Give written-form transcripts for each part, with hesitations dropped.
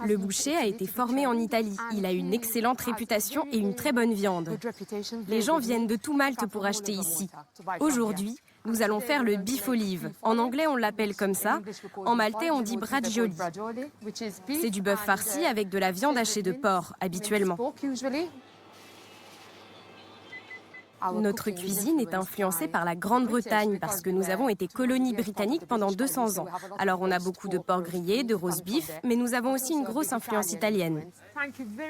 Le boucher a été formé en Italie. Il a une excellente réputation et une très bonne viande. Les gens viennent de tout Malte pour acheter ici. Aujourd'hui, nous allons faire le bif-olive. En anglais, on l'appelle comme ça. En maltais, on dit bracioli. C'est du bœuf farci avec de la viande hachée de porc, habituellement. Notre cuisine est influencée par la Grande-Bretagne parce que nous avons été colonie britannique pendant 200 ans. Alors on a beaucoup de porc grillé, de roast beef, mais nous avons aussi une grosse influence italienne.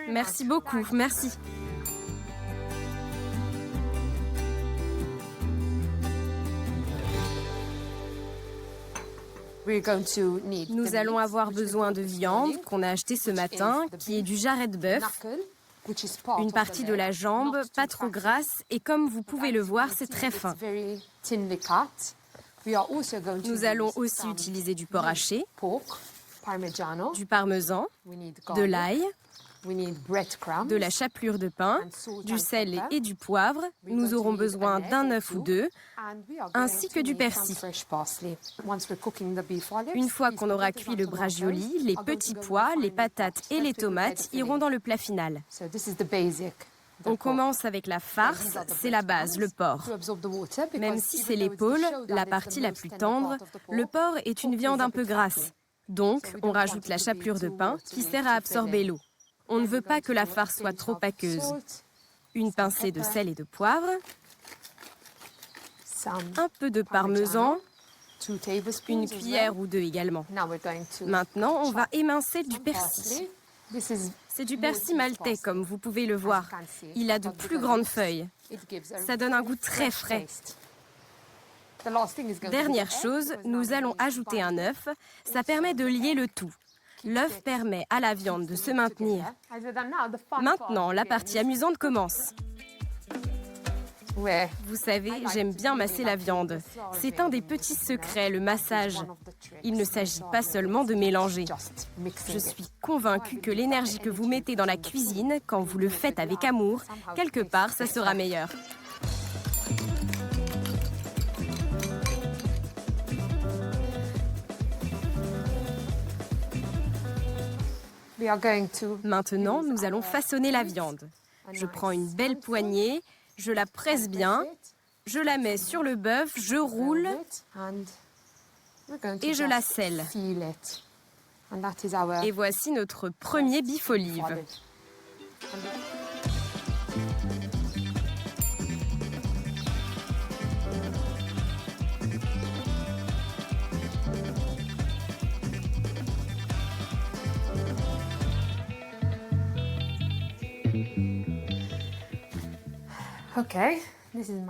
Merci beaucoup, merci. Nous allons avoir besoin de viande qu'on a achetée ce matin, qui est du jarret de bœuf, une partie de la jambe, pas trop grasse, et comme vous pouvez le voir, c'est très fin. Nous allons aussi utiliser du porc haché, du parmesan, de l'ail, de la chapelure de pain, du sel et du poivre. Nous aurons besoin d'un œuf ou deux, ainsi que du persil. Une fois qu'on aura cuit le bracioli, les petits pois, les patates et les tomates iront dans le plat final. On commence avec la farce, c'est la base, le porc. Même si c'est l'épaule, la partie la plus tendre, le porc est une viande un peu grasse. Donc, on rajoute la chapelure de pain qui sert à absorber l'eau. On ne veut pas que la farce soit trop aqueuse. Une pincée de sel et de poivre, un peu de parmesan, une cuillère ou deux également. Maintenant, on va émincer du persil. C'est du persil maltais, comme vous pouvez le voir. Il a de plus grandes feuilles. Ça donne un goût très frais. Dernière chose, nous allons ajouter un œuf. Ça permet de lier le tout. L'œuf permet à la viande de se maintenir. Maintenant, la partie amusante commence. Vous savez, j'aime bien masser la viande. C'est un des petits secrets, le massage. Il ne s'agit pas seulement de mélanger. Je suis convaincue que l'énergie que vous mettez dans la cuisine, quand vous le faites avec amour, quelque part, ça sera meilleur. Maintenant, nous allons façonner la viande. Je prends une belle poignée, je la presse bien, je la mets sur le bœuf, je roule et je la scelle. Et voici notre premier bif-olive.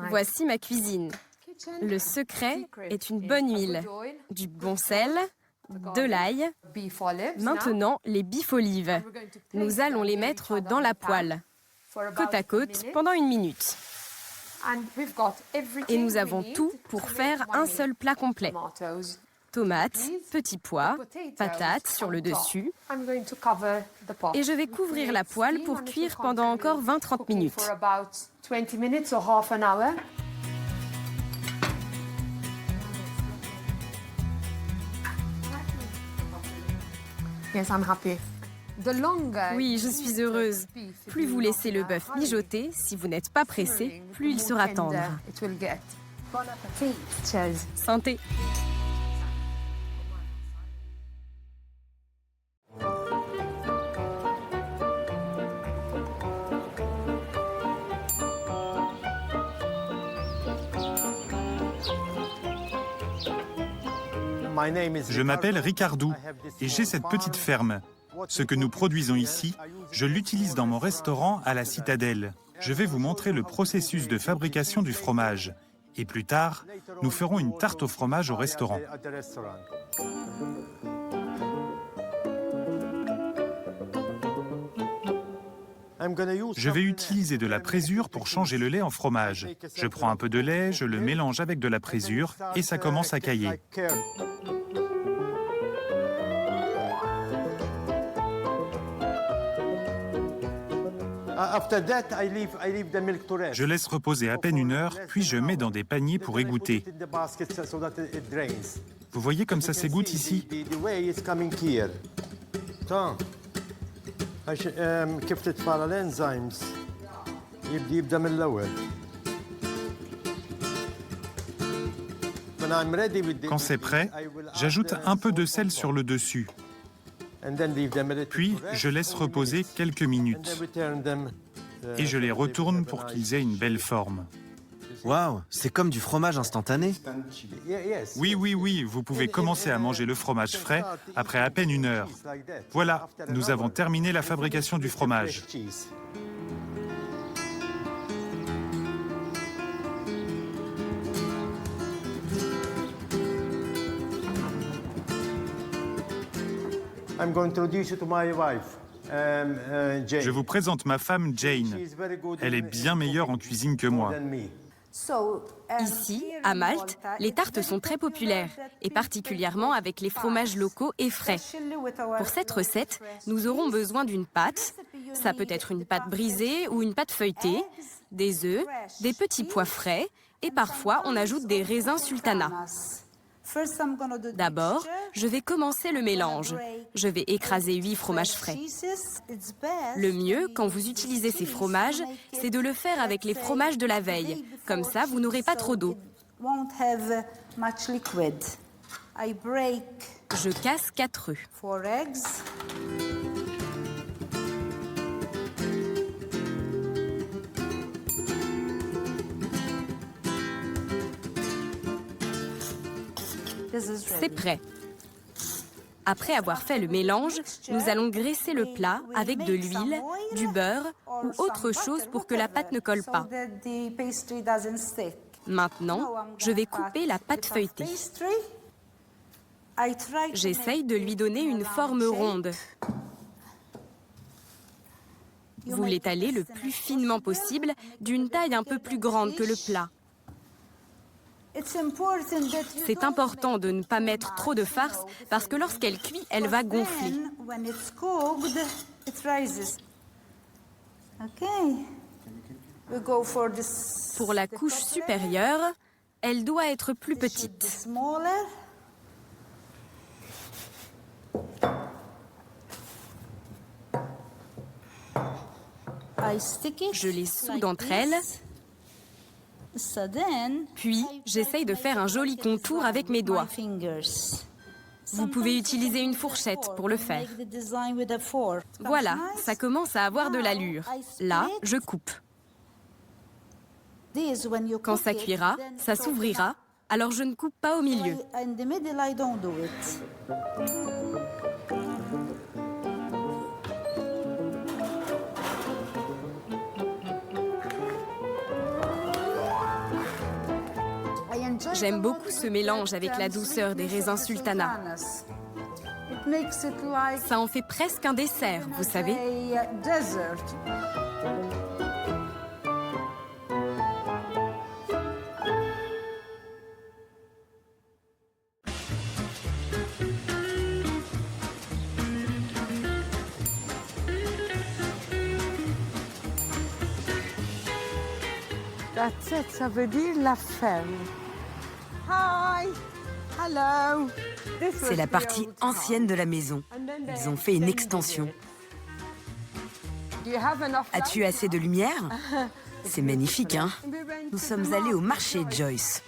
Voici ma cuisine. Le secret est une bonne huile, du bon sel, de l'ail. Maintenant, les bif-olives. Nous allons les mettre dans la poêle, côte à côte, pendant 1 minute. Et nous avons tout pour faire un seul plat complet. Tomates, petits pois, patates sur le dessus. Et je vais couvrir la poêle pour cuire pendant encore 20-30 minutes. Oui, je suis heureuse. Plus vous laissez le bœuf mijoter, si vous n'êtes pas pressé, plus il sera tendre. Santé! Je m'appelle Ricardou et j'ai cette petite ferme. Ce que nous produisons ici, je l'utilise dans mon restaurant à la Citadelle. Je vais vous montrer le processus de fabrication du fromage. Et plus tard, nous ferons une tarte au fromage au restaurant. Je vais utiliser de la présure pour changer le lait en fromage. Je prends un peu de lait, je le mélange avec de la présure et ça commence à cailler. Je laisse reposer à peine 1 heure, puis je mets dans des paniers pour égoutter. Vous voyez comme ça s'égoutte ici? Quand c'est prêt, j'ajoute un peu de sel sur le dessus. Puis, je laisse reposer quelques minutes. Et je les retourne pour qu'ils aient une belle forme. Waouh, c'est comme du fromage instantané. Oui, vous pouvez commencer à manger le fromage frais après à peine 1 heure. Voilà, nous avons terminé la fabrication du fromage. Je vous présente ma femme Jane. Elle est bien meilleure en cuisine que moi. Ici, à Malte, les tartes sont très populaires, et particulièrement avec les fromages locaux et frais. Pour cette recette, nous aurons besoin d'une pâte. Ça peut être une pâte brisée ou une pâte feuilletée, des œufs, des petits pois frais, et parfois on ajoute des raisins sultana. D'abord, je vais commencer le mélange. Je vais écraser 8 fromages frais. Le mieux, quand vous utilisez ces fromages, c'est de le faire avec les fromages de la veille. Comme ça, vous n'aurez pas trop d'eau. Je casse 4 œufs. C'est prêt. Après avoir fait le mélange, nous allons graisser le plat avec de l'huile, du beurre ou autre chose pour que la pâte ne colle pas. Maintenant, je vais couper la pâte feuilletée. J'essaye de lui donner une forme ronde. Vous l'étalez le plus finement possible, d'une taille un peu plus grande que le plat. C'est important de ne pas mettre trop de farce parce que lorsqu'elle cuit, elle va gonfler. Pour la couche supérieure, elle doit être plus petite. Je les soude entre elles. Puis, j'essaye de faire un joli contour avec mes doigts. Vous pouvez utiliser une fourchette pour le faire. Voilà, ça commence à avoir de l'allure. Là, je coupe. Quand ça cuira, ça s'ouvrira, alors je ne coupe pas au milieu. J'aime beaucoup ce mélange avec la douceur des raisins sultana. Ça en fait presque un dessert, vous savez. That's it, ça veut dire la ferme. Hi, hello. C'est la partie ancienne de la maison. Ils ont fait une extension. As-tu assez de lumière? C'est magnifique, hein? Nous sommes allés au marché Joyce.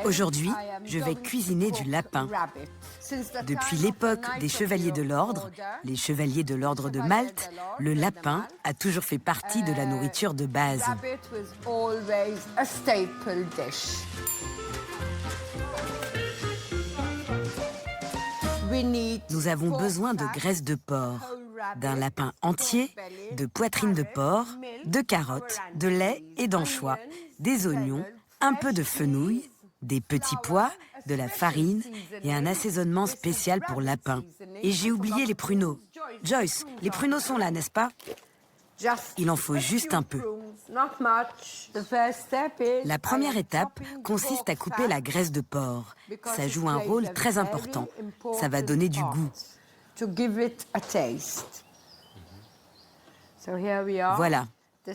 Aujourd'hui, je vais cuisiner du lapin. Depuis l'époque des chevaliers de l'ordre, les chevaliers de l'ordre de Malte, le lapin a toujours fait partie de la nourriture de base. Nous avons besoin de graisse de porc, d'un lapin entier, de poitrine de porc, de carottes, de lait et d'anchois, des oignons, un peu de fenouil, des petits pois, de la farine et un assaisonnement spécial pour lapin. Et j'ai oublié les pruneaux. Joyce, les pruneaux sont là, n'est-ce pas? Il en faut juste un peu. La première étape consiste à couper la graisse de porc. Ça joue un rôle très important. Ça va donner du goût. Voilà,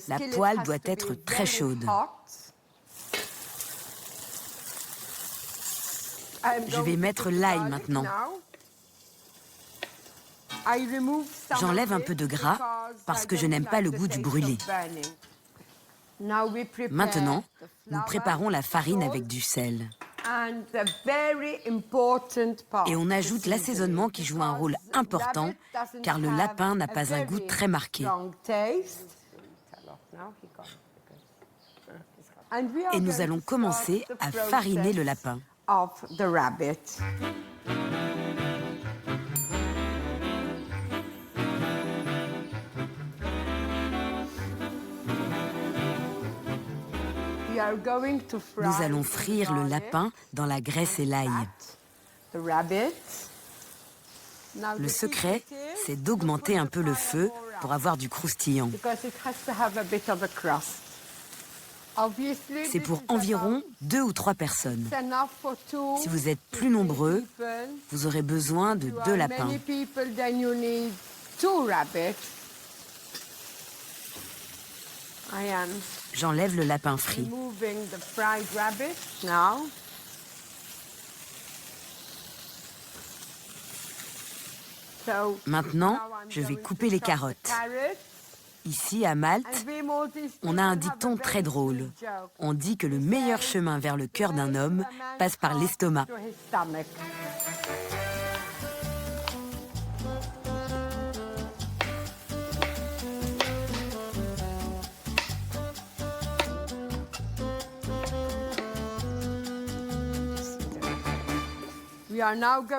la poêle doit être très chaude. Je vais mettre l'ail maintenant. J'enlève un peu de gras parce que je n'aime pas le goût du brûlé. Maintenant, nous préparons la farine avec du sel. Et on ajoute l'assaisonnement qui joue un rôle important car le lapin n'a pas un goût très marqué. Et nous allons commencer à fariner le lapin. Nous allons frire le lapin dans la graisse et l'ail. Le secret, c'est d'augmenter un peu le feu pour avoir du croustillant. C'est pour environ 2 ou 3 personnes. Si vous êtes plus nombreux, vous aurez besoin de 2 lapins. J'enlève le lapin frit. Maintenant, je vais couper les carottes. Ici, à Malte, on a un dicton très drôle. On dit que le meilleur chemin vers le cœur d'un homme passe par l'estomac.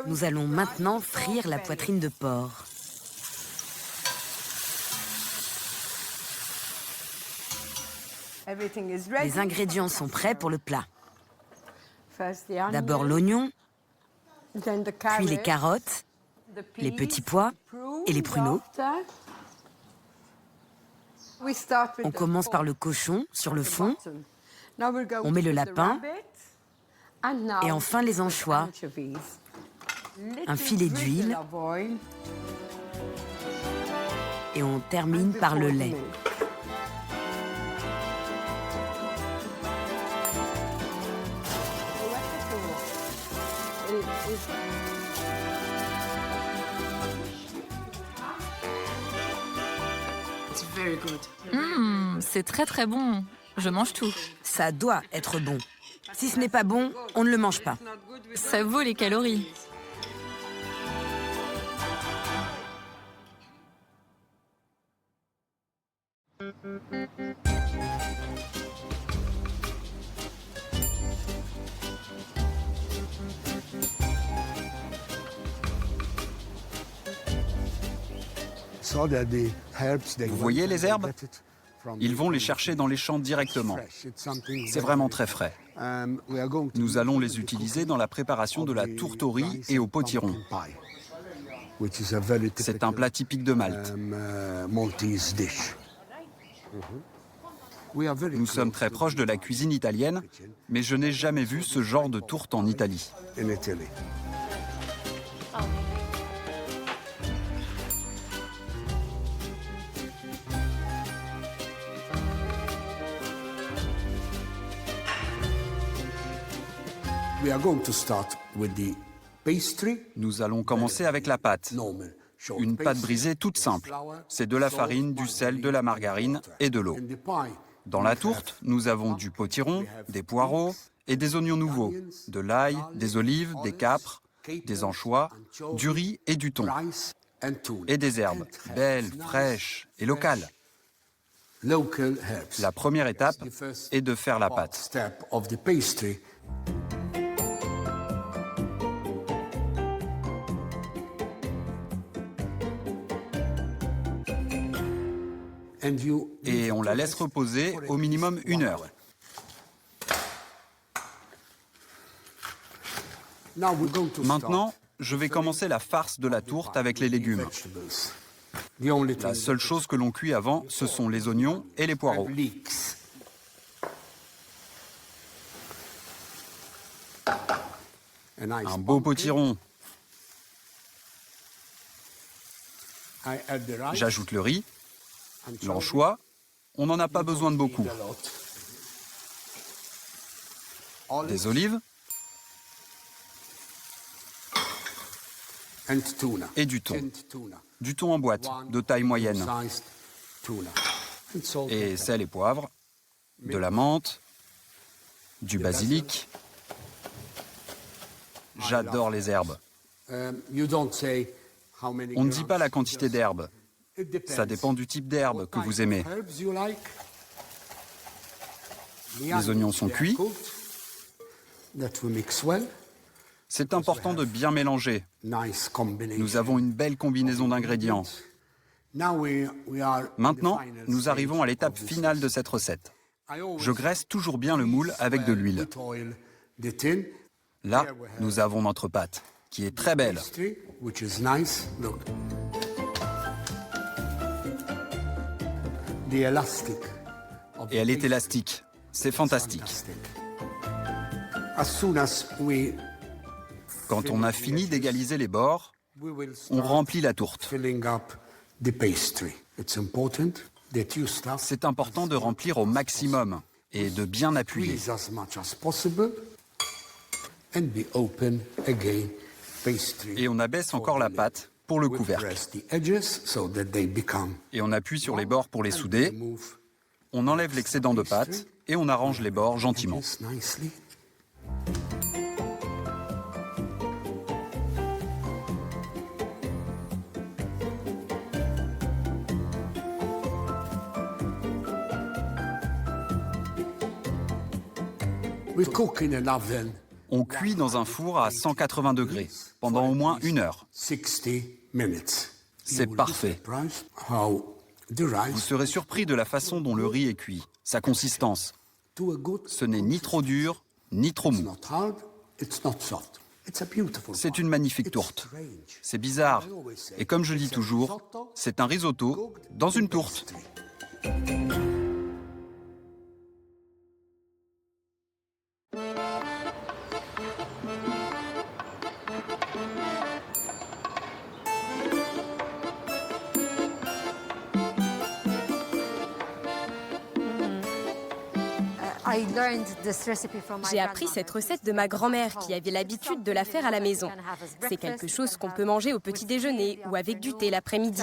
Nous allons maintenant frire la poitrine de porc. Les ingrédients sont prêts pour le plat. D'abord l'oignon, puis les carottes, les petits pois et les pruneaux. On commence par le cochon sur le fond, on met le lapin et enfin les anchois, un filet d'huile et on termine par le lait. C'est très très bon. Je mange tout. Ça doit être bon. Si ce n'est pas bon, on ne le mange pas. Ça vaut les calories. Vous voyez les herbes? Ils vont les chercher dans les champs directement. C'est vraiment très frais. Nous allons les utiliser dans la préparation de la tourte au riz et au potiron. C'est un plat typique de Malte. Nous sommes très proches de la cuisine italienne, mais je n'ai jamais vu ce genre de tourte en Italie. Nous allons commencer avec la pâte. Une pâte brisée toute simple. C'est de la farine, du sel, de la margarine et de l'eau. Dans la tourte, nous avons du potiron, des poireaux et des oignons nouveaux, de l'ail, des olives, des capres, des anchois, du riz et du thon. Et des herbes, belles, fraîches et locales. La première étape est de faire la pâte. Et on la laisse reposer au minimum 1 heure. Maintenant, je vais commencer la farce de la tourte avec les légumes. La seule chose que l'on cuit avant, ce sont les oignons et les poireaux. Un beau potiron. J'ajoute le riz, l'anchois. On n'en a pas besoin de beaucoup. Des olives. Et du thon. du thon en boîte, de taille moyenne, et sel et poivre, de la menthe, du basilic. J'adore les herbes. On ne dit pas la quantité d'herbes. Ça dépend du type d'herbe que vous aimez. Les oignons sont cuits. C'est important de bien mélanger. Nous avons une belle combinaison d'ingrédients. Maintenant, nous arrivons à l'étape finale de cette recette. Je graisse toujours bien le moule avec de l'huile. Là, nous avons notre pâte, qui est très belle. Et elle est élastique. C'est fantastique. Quand on a fini d'égaliser les bords, on remplit la tourte. C'est important de remplir au maximum et de bien appuyer. Et on abaisse encore la pâte pour le couvercle. Et on appuie sur les bords pour les souder. On enlève l'excédent de pâte et on arrange les bords gentiment. On cuit dans un four à 180 degrés pendant au moins 1 heure. C'est parfait. Vous serez surpris de la façon dont le riz est cuit, sa consistance. Ce n'est ni trop dur, ni trop mou. C'est une magnifique tourte. C'est bizarre. Et comme je dis toujours, c'est un risotto dans une tourte. J'ai appris cette recette de ma grand-mère qui avait l'habitude de la faire à la maison. C'est quelque chose qu'on peut manger au petit déjeuner ou avec du thé l'après-midi.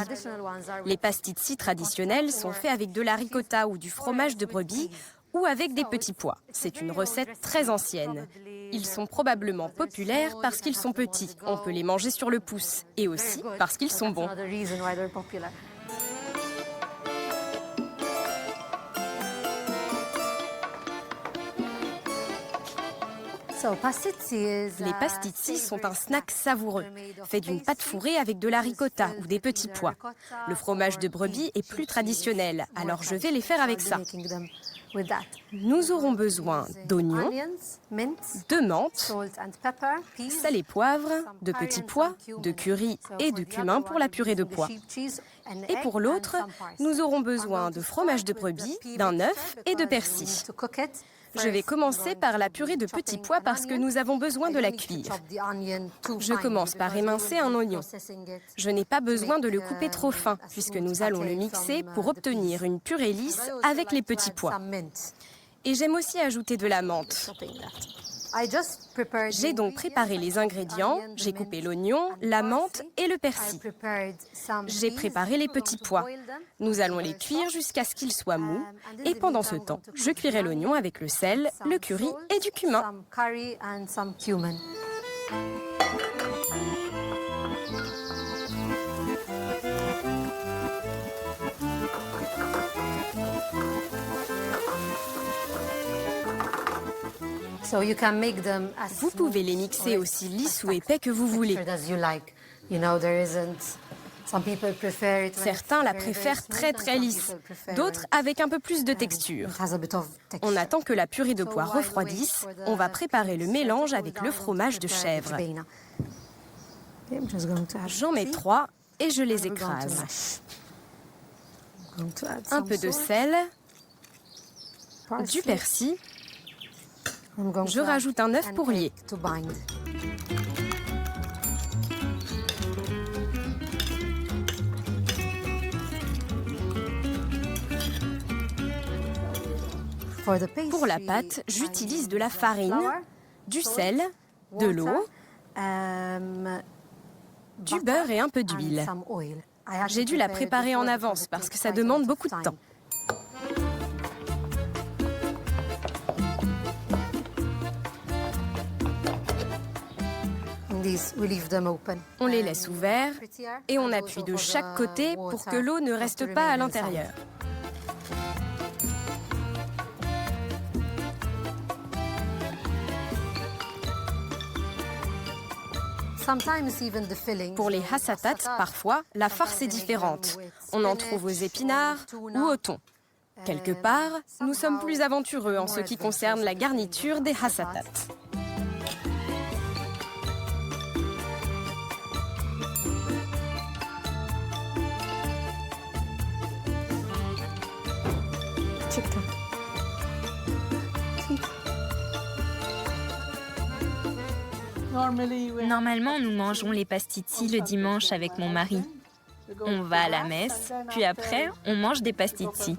Les pasticci traditionnels sont faits avec de la ricotta ou du fromage de brebis ou avec des petits pois. C'est une recette très ancienne. Ils sont probablement populaires parce qu'ils sont petits. On peut les manger sur le pouce et aussi parce qu'ils sont bons. Les pasticci sont un snack savoureux, fait d'une pâte fourrée avec de la ricotta ou des petits pois. Le fromage de brebis est plus traditionnel, alors je vais les faire avec ça. Nous aurons besoin d'oignons, de menthe, sel et poivre, de petits pois, de curry et de cumin pour la purée de pois. Et pour l'autre, nous aurons besoin de fromage de brebis, d'un œuf et de persil. Je vais commencer par la purée de petits pois parce que nous avons besoin de la cuire. Je commence par émincer un oignon. Je n'ai pas besoin de le couper trop fin puisque nous allons le mixer pour obtenir une purée lisse avec les petits pois. Et j'aime aussi ajouter de la menthe. J'ai donc préparé les ingrédients, j'ai coupé l'oignon, la menthe et le persil. J'ai préparé les petits pois. Nous allons les cuire jusqu'à ce qu'ils soient mous et pendant ce temps, je cuirai l'oignon avec le sel, le curry et du cumin. Vous pouvez les mixer aussi lisses ou épais que vous voulez. Certains la préfèrent très très lisse, d'autres avec un peu plus de texture. On attend que la purée de pois refroidisse. On va préparer le mélange avec le fromage de chèvre. J'en mets 3 et je les écrase. Un peu de sel, du persil. Je rajoute un œuf pour lier. Pour la pâte, j'utilise de la farine, du sel, de l'eau, du beurre et un peu d'huile. J'ai dû la préparer en avance parce que ça demande beaucoup de temps. On les laisse ouverts et on appuie de chaque côté pour que l'eau ne reste pas à l'intérieur. Pour les hassatat, parfois, la farce est différente. On en trouve aux épinards ou au thon. Quelque part, nous sommes plus aventureux en ce qui concerne la garniture des hassatat. Normalement, nous mangeons les pasticci le dimanche avec mon mari. On va à la messe, puis après, on mange des pasticci.